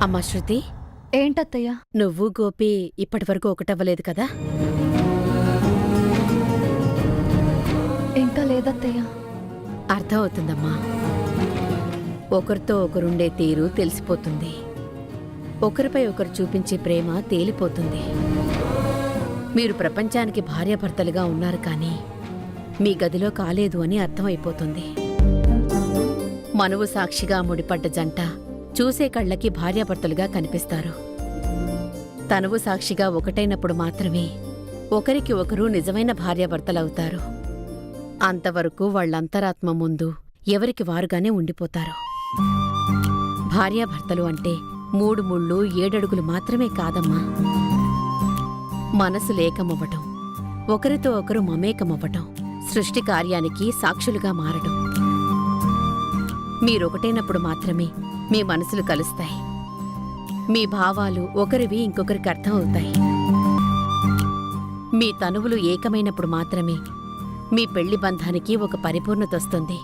అమ్మా శృతి, ఏంటత్తయ్యా? నువ్వు గోపి ఇప్పటివరకు ఒకటవ్వలేదు కదా? ఇంకా లేదత్తయ్యా. అర్థమవుతుందమ్మా. ఒకరితో ఒకరుండే తీరు తెలిసిపోతుంది, ఒకరిపై ఒకరు చూపించే ప్రేమ తేలిపోతుంది. మీరు ప్రపంచానికి భార్యాభర్తలుగా ఉన్నారు కానీ మీ గదిలో కాలేదు అని అర్థమైపోతుంది. మనువు సాక్షిగా ముడిపడ్డ జంట చూసే కళ్ళకి భార్యాభర్తలుగా కనిపిస్తారు. తనువు సాక్షిగా ఒకటైనప్పుడు మాత్రమే ఒకరికి ఒకరు నిజమైన భార్యాభర్తలవుతారు. అంతవరకు వాళ్ళంతరాత్మ ముందు ఎవరికి వారుగానే ఉండిపోతారు. భార్యాభర్తలు అంటే 3 ముళ్ళు 7 అడుగులు మాత్రమే కాదమ్మా. మనసు లేకమవ్వటం, ఒకరితో ఒకరు మమేకమవ్వటం, సృష్టి కార్యానికి సాక్షులుగా మారటం. మీరొకటైనప్పుడు మాత్రమే మీ మనసులు కలుస్తాయి. మీ భావాలు ఒకరివి ఇంకొకరికి అర్థం అవుతాయి. మీ తనువులు ఏకమైనప్పుడు మాత్రమే మీ పెళ్లి బంధానికి ఒక పరిపూర్ణత వస్తుంది.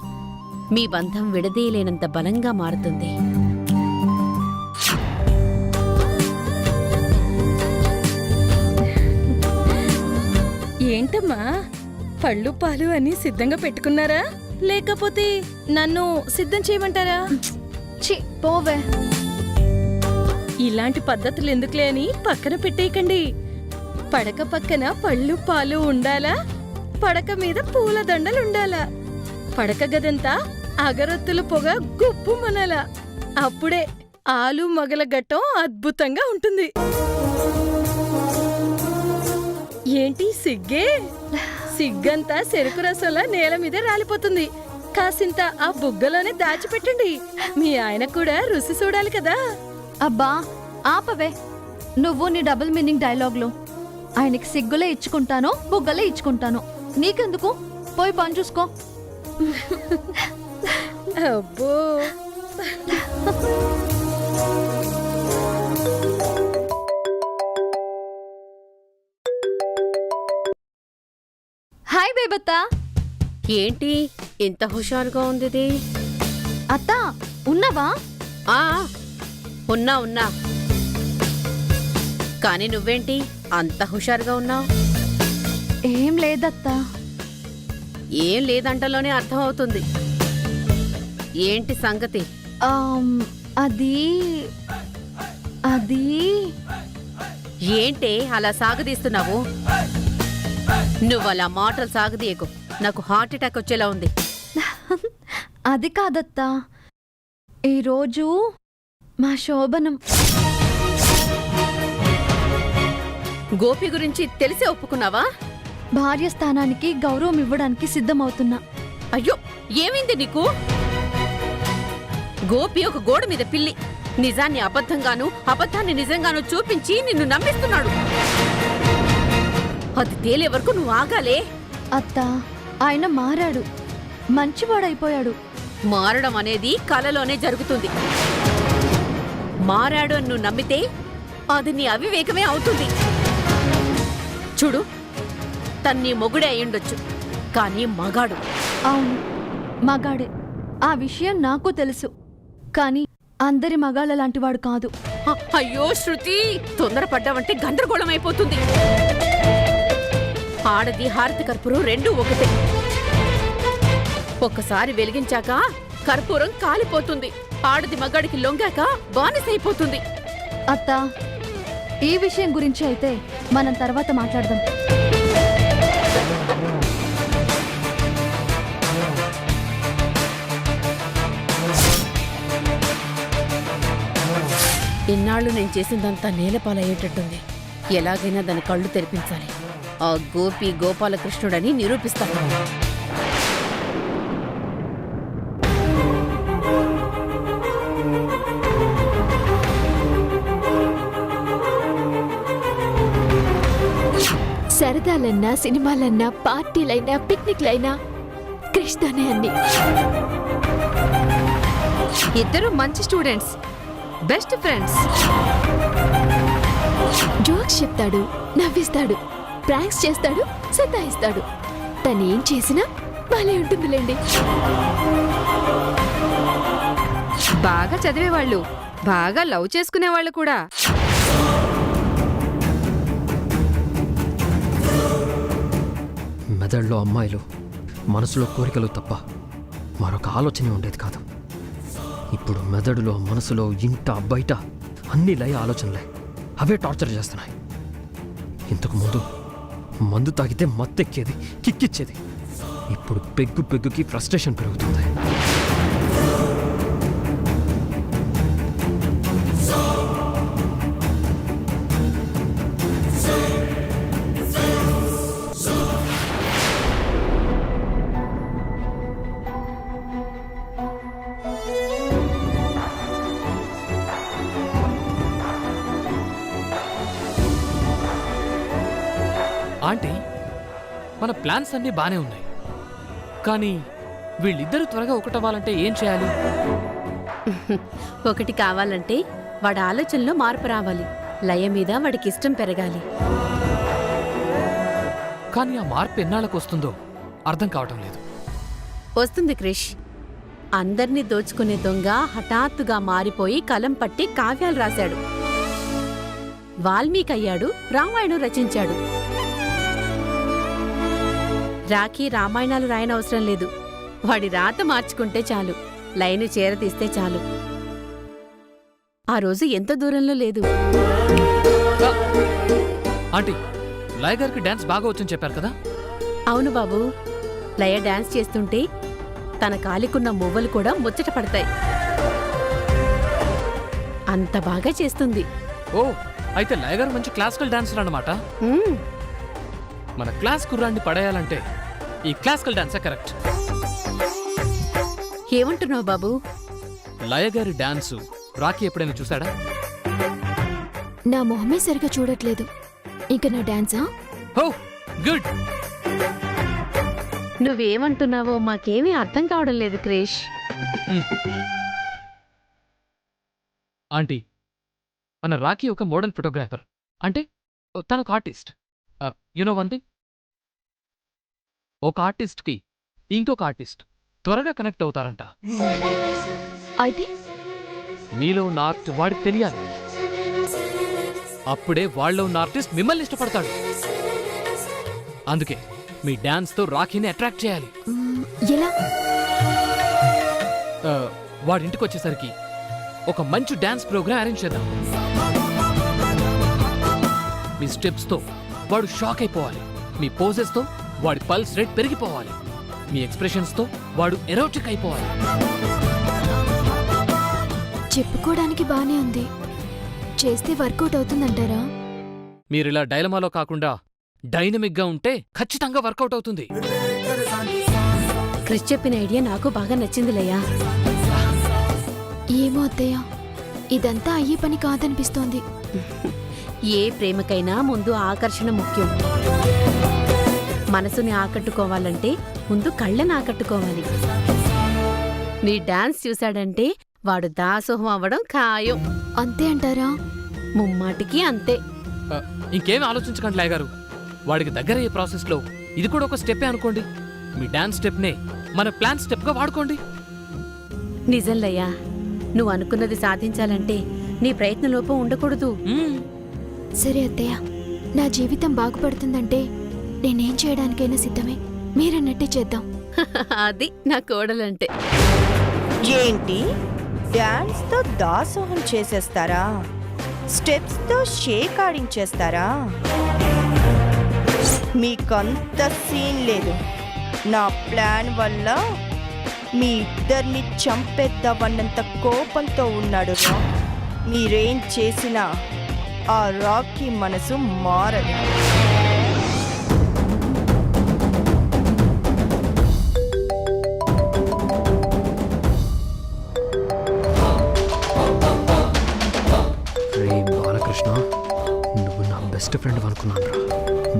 మీ బంధం విడదీయలేనంత బలంగా మారుతుంది. ఏంటమ్మా, పళ్ళు పాలు అని సిద్ధంగా పెట్టుకున్నారా, లేకపోతే నన్ను సిద్ధం చేయమంటారా? ఛీ, పోవే. ఇలాంటి పద్ధతులు ఎందుకులే అని పక్కన పెట్టేయకండి. పడక పక్కన పళ్ళు పాలు ఉండాలా, పడక మీద పూల దండలుండాలా, పడక గదంతా అగరొత్తుల పొగ గుప్పుమనాలా. అప్పుడే ఆలు మగల ఘట్టం అద్భుతంగా ఉంటుంది. ఏంటి సిగ్గే? సిగ్గంతా చెరుకు రసంలా నేల మీద రాలిపోతుంది. కాసింత ఆ బుగ్గలోనే దాచిపెట్టండి. మీ ఆయన కూడా రుచి చూడాలి కదా. అబ్బా ఆపవే, నువ్వు నీ డబుల్ మీనింగ్ డైలాగ్లో. ఆయనకి సిగ్గులే ఇచ్చుకుంటాను, బుగ్గలే ఇచ్చుకుంటాను. నీకెందుకు? పోయి పని చూసుకో. అబ్బో, హాయ్ బేబత్తా. ఏంటి ఇంత హుషారుగా ఉంది? అత్తా ఉన్నావా? ఆ ఉన్నా. కాని నువ్వేంటి అంత హుషారుగా ఉన్నావు? ఏం లేదత్తా. ఏం లేదంటలోనే అర్థమవుతుంది. ఏంటి సంగతి? అది అది ఏంటే అలా సాగదీస్తున్నావు? నువ్వలా మాటలు సాగదీయకు, నాకు హార్ట్ అటాక్ వచ్చేలా ఉంది. అది కాదత్తా, ఈరోజు మా శోభనం. గోపి గురించి తెలిసే ఒప్పుకున్నావా? భార్య స్థానానికి గౌరవం ఇవ్వడానికి సిద్ధమవుతున్నా. అయ్యో, ఏమైంది నీకు? గోపి ఒక గోడ మీద పిల్లి. నిజాన్ని అబద్ధంగాను, అబద్ధాన్ని నిజంగాను చూపించి నిన్ను నమ్మిస్తున్నాడు. అది తేలే వరకు నువ్వు ఆగాలే. అత్తా, ఆయన మారాడు, మంచివాడైపోయాడు. మారడం అనేది కలలోనే జరుగుతుంది. మారాడు అని నువ్వు నమ్మితే అది నీ అవివేకమే అవుతుంది. చూడు, తన్ని మొగుడే అయ్యుండొచ్చు, కానీ మగాడు. అవును, మగాడే. ఆ విషయం నాకు తెలుసు. కానీ అందరి మగాళ్ళ లాంటివాడు కాదు. అయ్యో శృతి, తొందరపడ్డావంటే గందరగోళం అయిపోతుంది. ఆడది హారతి కర్పూరం రెండూ ఒకటే. ఒక్కసారి వెలిగించాక కర్పూరం కాలిపోతుంది. ఆడది మగాడికి లొంగాక బానిసైపోతుంది. అత్తా, ఈ విషయం గురించి అయితే మనం తర్వాత మాట్లాడదాం. ఇన్నాళ్ళు నేను చేసిందంతా నేలపాలయ్యేటట్టుంది. ఎలాగైనా దాని కళ్ళు తెరిపించాలి. ఆ గోపి గోపాలకృష్ణుడని నిరూపిస్తాను. సరదాలన్నా, సినిమాలన్నా, పార్టీలైనా, పిక్నిక్లైనా కృష్ణనే అన్ని. ఇద్దరు మంచి స్టూడెంట్స్, బెస్ట్ ఫ్రెండ్స్. జోక్స్ చెప్తాడు, నవ్విస్తాడు, ప్రాంక్స్ చేస్తాడు, సతాయిస్తాడు. తనేం చేసినా బాలే ఉంటుందిలేండి. బాగా చదివేవాళ్ళు బాగా లవ్ చేసుకునేవాళ్ళు కూడా. మెదడులో అమ్మాయిలు మనసులో కోరికలు తప్ప మరొక ఆలోచనే ఉండేది కాదు. ఇప్పుడు మెదడులో మనసులో ఇంట బయట అన్ని లయ ఆలోచనలే, అవే టార్చర్ చేస్తున్నాయి. ఇంతకు ముందు మందు తాగితే మత్తెక్కేది, కిక్కిచ్చేది. ఇప్పుడు పెగ్గుకి ఫ్రస్ట్రేషన్ పెరుగుతుంది. ఆంటీ, మన ప్లాన్స్ అన్నీ బానే ఉన్నాయి, కానీ వీళ్ళిద్దరూ త్వరగా ఒకటవ్వాలంటే ఏం చేయాలి? ఒకటి కావాలంటే వాడి ఆలోచనలో మార్పు రావాలి. లయ మీద వాడికి ఇష్టం పెరగాలి. కానీ ఆ మార్పు ఎన్నాళ్ళకు వస్తుందో అర్థం కావటం లేదు. వస్తుంది క్రిష్. అందర్నీ దోచుకునే దొంగ హఠాత్తుగా మారిపోయి కలం పట్టి కావ్యాలు రాశాడు. వాల్మీకి అయ్యాడు, రామాయణం రచించాడు. రాఖీ రామాయణాలు రాయనవసరం లేదు. వాడి రాత మార్చుకుంటే చాలు, లైను చేరతీస్తే చాలు. ఆ రోజు ఎంత దూరంలో లేదు. ఆంటీ, లయ గారికి డాన్స్ బాగా వచ్చని చెప్పారు కదా? అవును బాబు, లయ డాన్స్ చేస్తుంటే తన కాలికున్న మువ్వలు కూడా ముచ్చట పడతాయి. అంత బాగా చేస్తుంది. ఓ, అయితే లయ గారు మంచి క్లాసికల్ డాన్సర్ అన్నమాట. ఉమ్, మన క్లాస్ కుర్రాన్ని పడేయాలంటే ఈ క్లాసికల్ డాన్సే కరెక్ట్. ఏమంటున్నావు బాబు? లయ గారి డాన్సు రాఖీ ఎప్పుడైనా చూసాడా? నా మొహమే సరిగా చూడట్లేదు. ఇంక నా డాన్సా? ఓ గుడ్. నువ్వేమంటున్నావో మాకేమీ అర్థం కావడం లేదు క్రిష్. ఆంటీ, మన రాఖీ ఒక మోడర్న్ ఫోటోగ్రాఫర్, అంటే తనొక ఆర్టిస్ట్. యునో వన్ థింగ్, ఒక ఆర్టిస్ట్కి ఇంకొక ఆర్టిస్ట్ త్వరగా కనెక్ట్ అవుతారంట. అయితే మీలో ఉన్న ఆర్ట్ వాడికి తెలియాలి. అప్పుడే వాళ్ళలో ఉన్న ఆర్టిస్ట్ మిమ్మల్ని ఇష్టపడతాడు. అందుకే మీ డాన్స్తో రాఖీని అట్రాక్ట్ చేయాలి. ఎలా? వాడింటికి వచ్చేసరికి ఒక మంచి డాన్స్ ప్రోగ్రామ్ అరేంజ్ చేద్దాం. మీ స్టెప్స్తో వాడు షాక్ అయిపోవాలి. మీ పోజెస్తో వాడి పల్స్ రేట్ పెరిగిపోవాలి. మీ ఎక్స్ప్రెషన్స్తో వాడు ఎరోటిక్ అయిపోవాలి. చెప్పుకోవడానికి బానే ఉంది, చేస్తే వర్కౌట్ అవుతుందంటారా? మీరిలా డైలమాలో కాకుండా డైనమిక్గా ఉంటే ఖచ్చితంగా వర్కౌట్ అవుతుంది. క్రిష్ చెప్పిన ఐడియా నాకు బాగా నచ్చింది లయ్యా. ఏమో అత్తయ్య, ఇదంతా అయ్యే పని కాదనిపిస్తోంది. ఏ ప్రేమకైనా ముందు ఆకర్షణ ముఖ్యం. మనసుని ఆకట్టుకోవాలంటే ముందు కళ్ళని ఆకట్టుకోవాలి. నీ డాన్స్ చూశాడంటే వాడు దాసోహం అవ్వడం ఖాయం. అంతే అంటారా? ముమ్మాటికి అంతే. ఇంకేం ఆలోచించకండి లయ గారు. వాడికి దగ్గరయ్యే ప్రాసెస్లో ఇది కూడా ఒక స్టెప్పే అనుకోండి. మీ డాన్స్ స్టెప్నే మన ప్లాన్ స్టెప్గా వాడుకోండి. నిజం లయ్యా, నువ్వు అనుకున్నది సాధించాలంటే నీ ప్రయత్నలోపం ఉండకూడదు. సరే అత్తయ్య, నా జీవితం బాగుపడుతుందంటే నేనేం చేయడానికైనా సిద్ధమే. మీరన్నట్టే చేద్దాం. అది నా కోడలంటే. ఏంటి, డాన్స్ తో దాసోహం చేసేస్తారా? స్టెప్స్ తో షేక్ ఆడించేస్తారా? మీకంత సీన్ లేదు. నా ప్లాన్ వల్ల మీ ఇద్దరిని చంపేద్దామన్నంత కోపంతో ఉన్నాడు. మీరేం చేసినా ఆ రాకీ మనసు మారదు. రే బాలకృష్ణ, నువ్వు నా బెస్ట్ ఫ్రెండ్ అనుకున్నాను రా.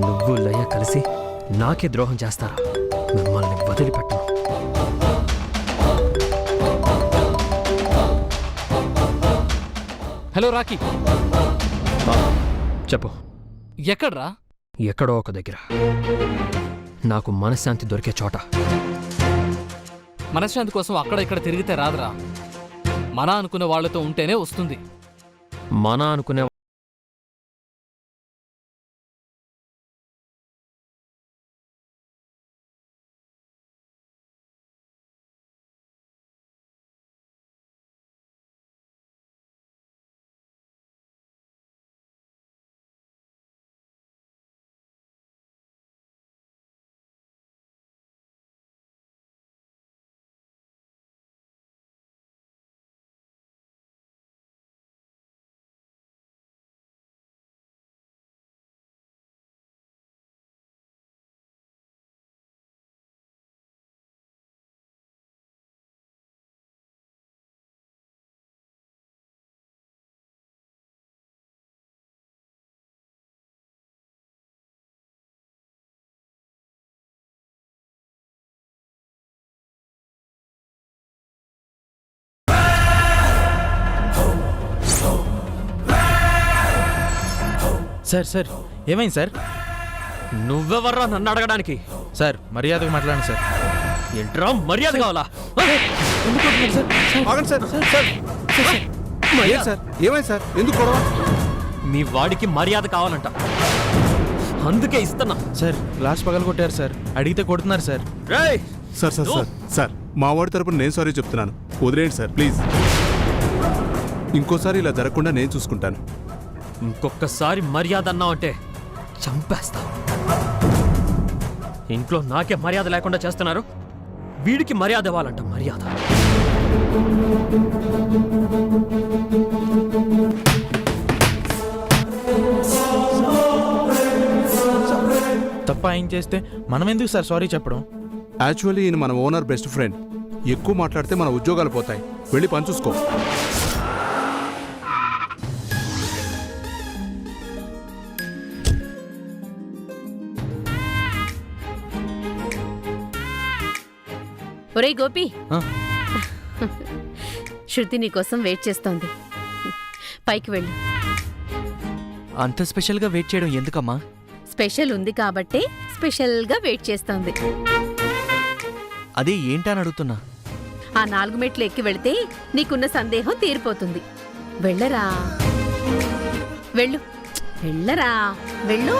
నువ్వు లయ కలిసి నాకే ద్రోహం చేస్తారా? మిమ్మల్ని వదిలిపెట్టను. హలో రాఖీ, చెప్పు. ఎక్కడ్రా? ఎక్కడో ఒక దగ్గర, నాకు మనశ్శాంతి దొరికే చోట. మనశ్శాంతి కోసం అక్కడ ఇక్కడ తిరిగితే రాదురా. మన అనుకునే వాళ్ళతో ఉంటేనే వస్తుంది. మన అనుకునే సార్ సార్ ఏమైంది సార్? నువ్వెవర్రా నన్ను అడగడానికి? సార్ మర్యాదగా మాట్లాడండి సార్. ఏంట్రా మర్యాద కావాలా? ఆగండి సార్. సార్ ఏం సార్ ఏమైంది సార్? ఎందుకు గొడవ? మీ వాడికి మర్యాద కావాలంట, అందుకే ఇస్తున్నా. సార్ గ్లాస్ పగలు కొట్టారు సార్, అడిగితే కొడుతున్నారు సార్. రేయ్ సార్ సార్ సార్ సార్ మా వాడి తరపున నేను సారీ చెప్తున్నాను, వదిలేయండి సార్ ప్లీజ్. ఇంకోసారి ఇలా జరగకుండా నేను చూసుకుంటాను. ఇంకొకసారి మర్యాద అన్నావంటే చంపేస్తా. ఇంట్లో నాకే మర్యాద లేకుండా చేస్తున్నారు, వీడికి మర్యాద ఇవ్వాలంట. మర్యాద తప్ప ఆయన చేస్తే మనం ఎందుకు సార్ సారీ చెప్పడం? యాక్చువల్లీ ఈయన మన ఓనర్ బెస్ట్ ఫ్రెండ్. ఎక్కువ మాట్లాడితే మన ఉద్యోగాలు పోతాయి. వెళ్ళి పని చూసుకో. ఒరే గోపి, ఆ? శృతి నీకోసం వెయిట్ చేస్తోంది. పైకి వెళ్ళు. అంత స్పెషల్గా వెయిట్ చేయడం ఎందుకమ్మా? స్పెషల్ ఉంది కాబట్టే స్పెషల్గా వెయిట్ చేస్తోంది. అదే ఏంటని అడుగుతున్నా. ఆ 4 మెట్లు ఎక్కి వెళితే నీకున్న సందేహం తీరిపోతుంది. వెళ్ళరా, వెళ్ళు, వెళ్ళరా, వెళ్ళు.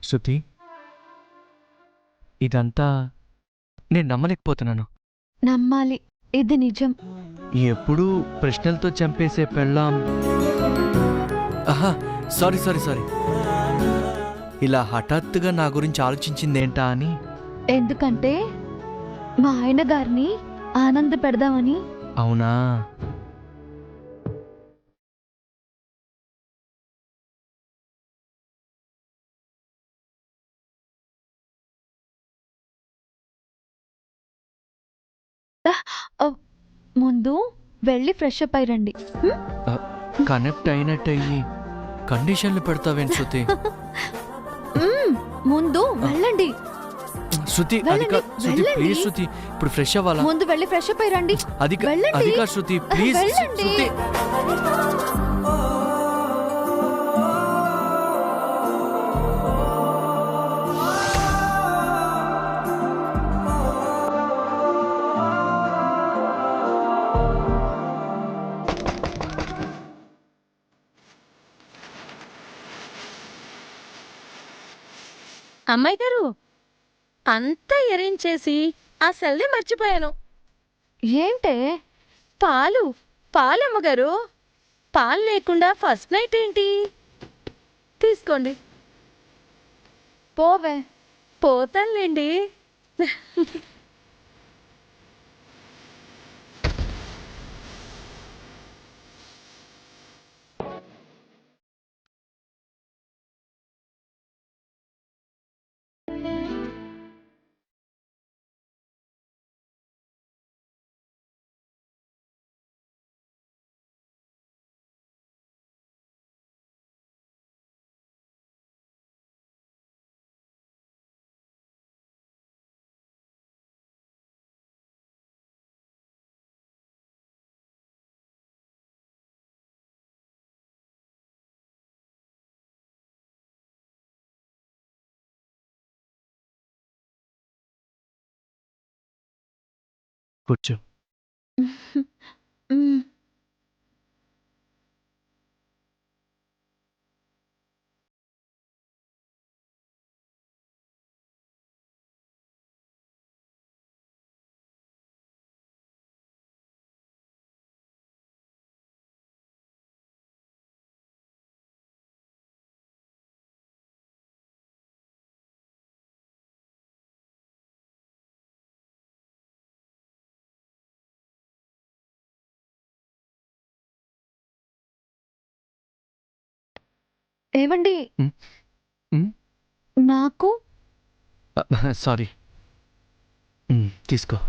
శృతి, ఇదంతా నేను నమ్మలేకపోతున్నాను. నమ్మాలి, ఇది నిజం. ఎప్పుడూ ప్రశ్నలతో చంపేసే పెళ్ళాం. ఆహా, సారీ సారీ సారీ. ఇలా హఠాత్తుగా నా గురించి ఆలోచించిందేంటా అని. ఎందుకంటే మా ఆయన గారిని ఆనంద పెడదామని. అవునా? ముందు వెళ్ళి ఫ్రెష్ అప్ అయ్యండి. కనెక్ట్ అయినట్టయి కండిషన్లు పెడతావేంటి శృతి? ముందు వెళ్ళండి. శృతి, అది కాదు శృతి, ప్లీజ్ శృతి, ఇప్పుడు ఫ్రెష్ అవ్వాలా? ముందు వెళ్ళి ఫ్రెష్ అప్ అయ్యండి. అది కాదు శృతి, ప్లీజ్ శృతి. అమ్మాయి గారు, అంతా అరేంజ్ చేసి ఆ సెల్ని మర్చిపోయాను. ఏంటే? పాలు పాలమ్మగారు, పాలు లేకుండా ఫస్ట్ నైట్ ఏంటి? తీసుకోండి. పోవే. పోతానులేండి. కూర్చో. మ్, ఏమండి? మ్, మ్. నాకు సారీ. తీసుకో.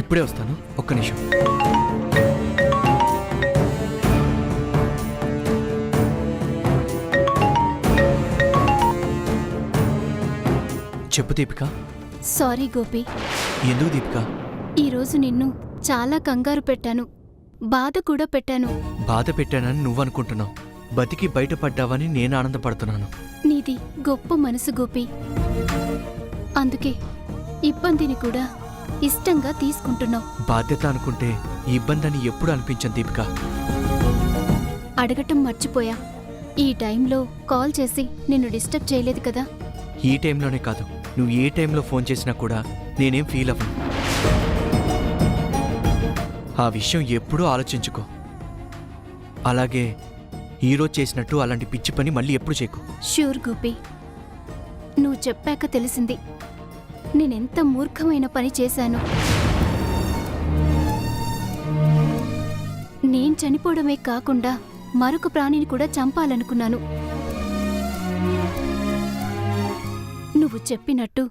ఇప్పుడే వస్తాను, ఒక్క నిమిషం. చెప్పు దీపిక. సారీ గోపి, ఎందుకు దీపిక? ఈరోజు నిన్ను చాలా కంగారు పెట్టాను, బాధ కూడా పెట్టాను. బాధ పెట్టానని నువ్వు అనుకుంటున్నావు, బతికి బయటపడ్డావని నేను ఆనందపడుతున్నాను. నీది గొప్ప మనసు గోపి, అందుకే ఇబ్బందిని కూడా ఇష్టంగా తీసుకుంటున్నావు. బాధ్యత అనుకుంటే ఈ ఇబ్బందని ఎప్పుడు అనిపించను దీపిక. అడగటం మర్చిపోయా, ఈ టైంలో కాల్ చేసి నిన్ను డిస్టర్బ్ చేయలేదు కదా? ఈ టైంలోనే కాదు, నువ్వు ఏ టైంలో ఫోన్ చేసినా కూడా నేనేం ఫీల్ అవ్వను. ఆ విషయం ఎప్పుడూ ఆలోచించుకో. అలాగే ఈరోజు చేసినట్టు అలాంటి పిచ్చి పని మళ్ళీ ఎప్పుడు చేయకు. ష్యూర్ గోపి, నువ్వు చెప్పాక తెలిసింది నేనెంత మూర్ఖమైన పని చేశాను. నేను చనిపోవడమే కాకుండా మరొక ప్రాణిని కూడా చంపాలనుకున్నాను. నువ్వు చెప్పినట్టు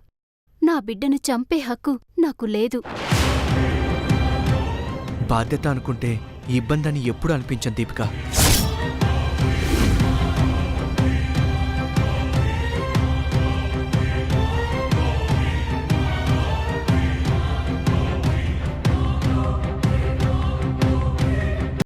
నా బిడ్డను చంపే హక్కు నాకు లేదు. బాధ్యత అనుకుంటే ఈ ఇబ్బందని ఎప్పుడు అనిపించను దీపిక.